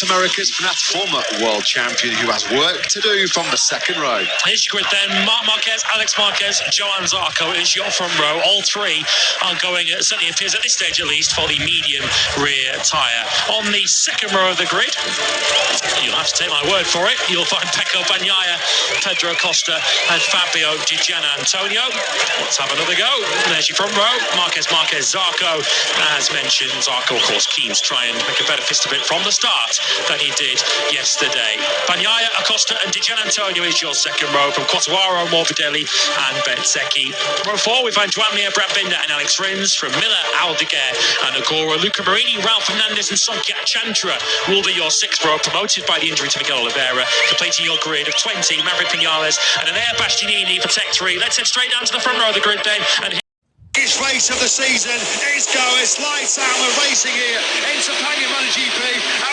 South America's former world champion who has work to do from the second row. Here's your grid then. Marc Marquez, Alex Marquez, Johann Zarco is your front row. All three are going, it certainly appears at this stage at least, for the medium rear tyre. On the second row of the grid, you'll have to take my word for it, you'll find Pecco Bagnaia, Pedro Costa and Fabio Di Giannantonio. Let's have another go. There's your front row. Marquez, Zarco. As mentioned, Zarco, of course, keen to try and make a better fist of it from the start than he did yesterday. Bagnaia, Acosta and Di Giannantonio is your second row from Quartararo, Morbidelli and Bezzecchi. Row 4, we find Joan Mir, Brad Binder and Alex Rins. From Miller, Aldeguer and Agora. Luca Marini, Ralph Fernandez and Sonia Chantra will be your sixth row, promoted by the injury to Miguel Oliveira, completing your grid of 20, Maverick Vinales and Enea Bastianini for Tech 3. Let's head straight down to the front row of the grid then. And This race of the season is going. It's lights out. We're racing here into Sepang Motogp,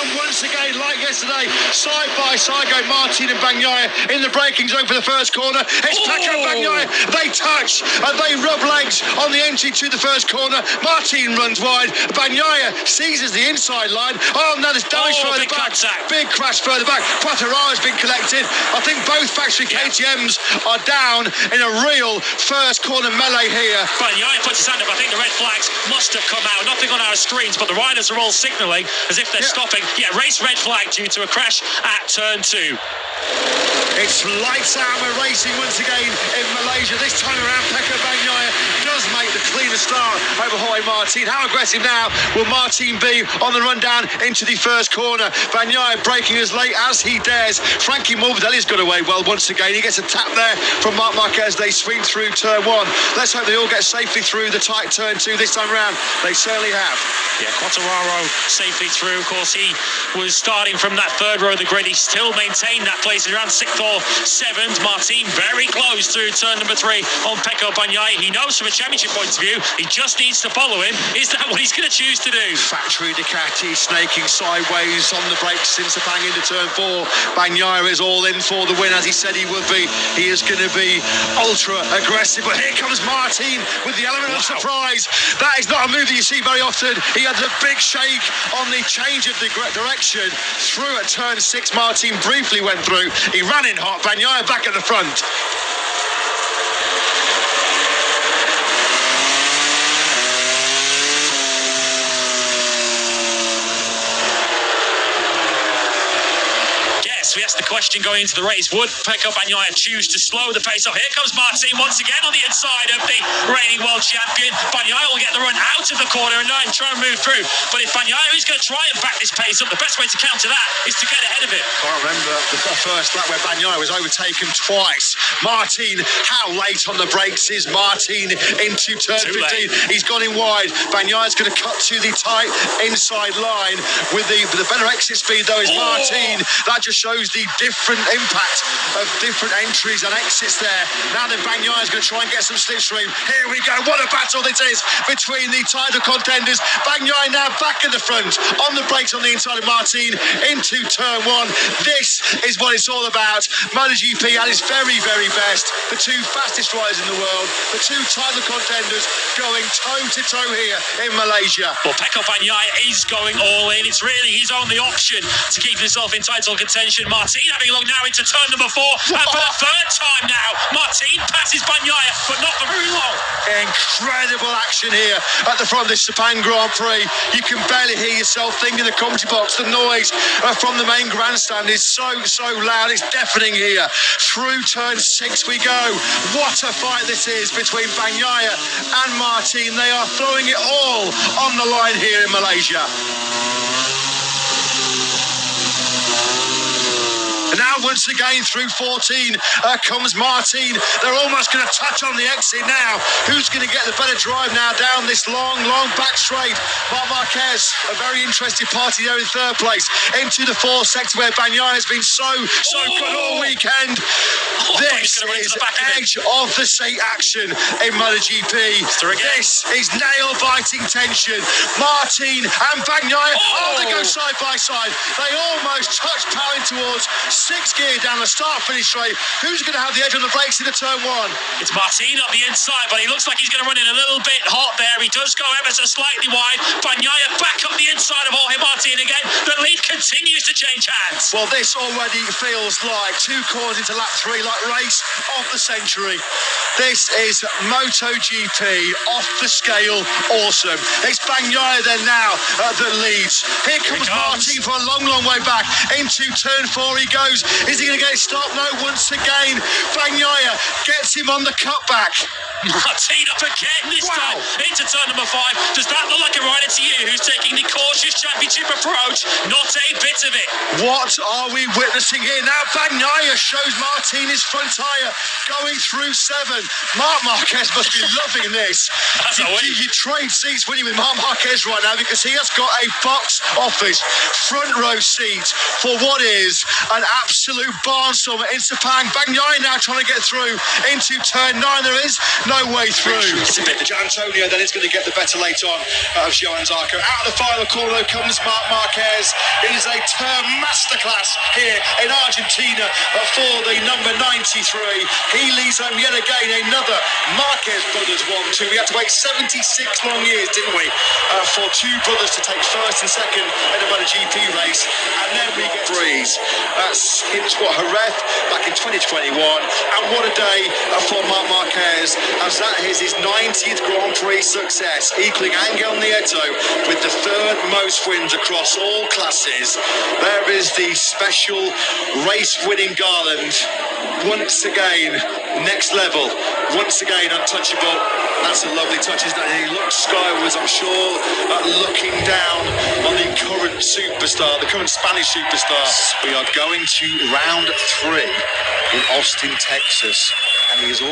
and once again, like yesterday, side by side go Martin and Bagnaia in the braking zone for the first corner. It's Pecco Bagnaia. They touch and they rub legs on the entry to the first corner. Martin runs wide. Bagnaia seizes the inside line. Oh no, there's damage further back. Big crash further back. Quartararo has been collected. I think both factory KTMs are down in a real first corner melee here. Bagnaia puts his hand up. I think the red flags must have come out. Nothing on our screens, but the riders are all signalling as if they're stopping. Yeah, race red flag due to a crash at turn 2. It's lights out. We're racing once again in Malaysia. This time around, Pecco Bagnaia does make the cleaner start over Jorge Martin. How aggressive now will Martin be on the run down into the first corner? Bagnaia braking as late as he dares. Frankie Morbidelli's got away well once again. He gets a tap there from Marc Marquez. They swing through turn 1. Let's hope they all get safely through the tight turn 2 this time around. They certainly have. Yeah, Quartararo safely through. Of course, he was starting from that third row of the grid. He still maintained that place around 6th or 7th. Martin very close through turn number 3 on Pecco Bagnaia. He knows from a championship point of view, he just needs to follow him. Is that what he's going to choose to do? Factory Ducati snaking sideways on the brakes since the bang into turn 4. Bagnaia is all in for the win, as he said he would be. He is going to be ultra aggressive, but here comes Martin with the element of surprise. That is not a move that you see very often. He had a big shake on the change of the direction through at turn 6. Martin briefly went through. He ran in hot. Bagnaia back at the front. We asked the question going into the race, would Pecco Bagnaia choose to slow the pace off? Here comes Martin once again on the inside of the reigning world champion. Bagnaia will get the run out of the corner and try and move through. But if Bagnaia is going to try and back this pace up, the best way to counter that is to get ahead of it. I remember the first lap where Bagnaia was overtaken twice. Martin, how late on the brakes is Martin into turn 15? He's gone in wide. Bagnaia's going to cut to the tight inside line with the better exit speed though is Martin. That just shows the different impact of different entries and exits there. Now then Bagnaia's going to try and get some slipstream. Here we go. What a battle this is between the title contenders. Bagnaia now back in the front on the brakes on the inside of Martin into turn 1. This is what it's all about. Motogp at its very, very best. The two fastest riders in the world. The two title contenders going toe to toe here in Malaysia. Well, Pecco Bagnaia is going all in. It's really his only option to keep himself in title contention. Martin having a look now into turn number 4. And for the third time now, Martin passes Bagnaia, but not for very long. Incredible action here at the front of this Sepang Grand Prix. You can barely hear yourself think in the commentary box. The noise from the main grandstand is so loud. It's deafening here. Through turn 6 we go. What a fight this is between Bagnaia and Martin. They are throwing it all on the line here in Malaysia. And now once again through 14 comes Martin. They're almost going to touch on the exit now. Who's going to get the better drive now down this long back straight? Marc Marquez, a very interesting party there in third place. Into the 4th sector where Bagnaia has been so good all weekend. This is edge of the seat action in Motogp. This is nail-biting tension. Martin and Bagnaia, they go side by side. They almost touch, powering towards sixth gear down the start-finish straight. Who's going to have the edge on the brakes into turn one? It's Martin up the inside, but he looks like he's going to run in a little bit hot there. He does go ever so slightly wide. Bagnaia back up the inside of Jorge Martin again. The lead continues to change hands. Well, this already feels like 2 corners into lap 3, like race of the century. This is MotoGP off the scale. Awesome. It's Bagnaia then now that leads. Here comes Martin for a long, long way back into turn 4. He goes. Is he going to get it stopped? No, once again. Bagnaia gets him on the cutback. Martin up again this time into turn number 5. Does that look like a rider to you who's taking the cautious championship approach? Not a bit of it. What are we witnessing here now? Bagnaia shows Martin his front tyre going through 7. Marc Marquez must be loving this. That's a win. You trade seats winning with Marc Marquez right now because he has got a box office front row seat for what is an absolute barnstormer in Sepang. Bagnaia now trying to get through into turn 9. There is no way through. Antonio then is going to get the better later on of Johan Zarco. Out of the final corner comes Marc Marquez. It is a turn masterclass here in Argentina for the number 93. He leads home yet again another Marquez brothers 1-2. We had to wait 76 long years, didn't we, for 2 brothers to take first and second in a MotoGP race. And then we get threes. It was Jerez back in 2021. And what a day for Marc Marquez, as that is his 90th Grand Prix success, equaling Angel Nieto with the 3rd most wins across all classes. There is the special race-winning garland. Once again, next level. Once again, untouchable. That's a lovely touch, isn't it? He looks skywards, I'm sure, looking down on the current superstar, the current Spanish superstar. We are going to round 3 in Austin, Texas, and he is all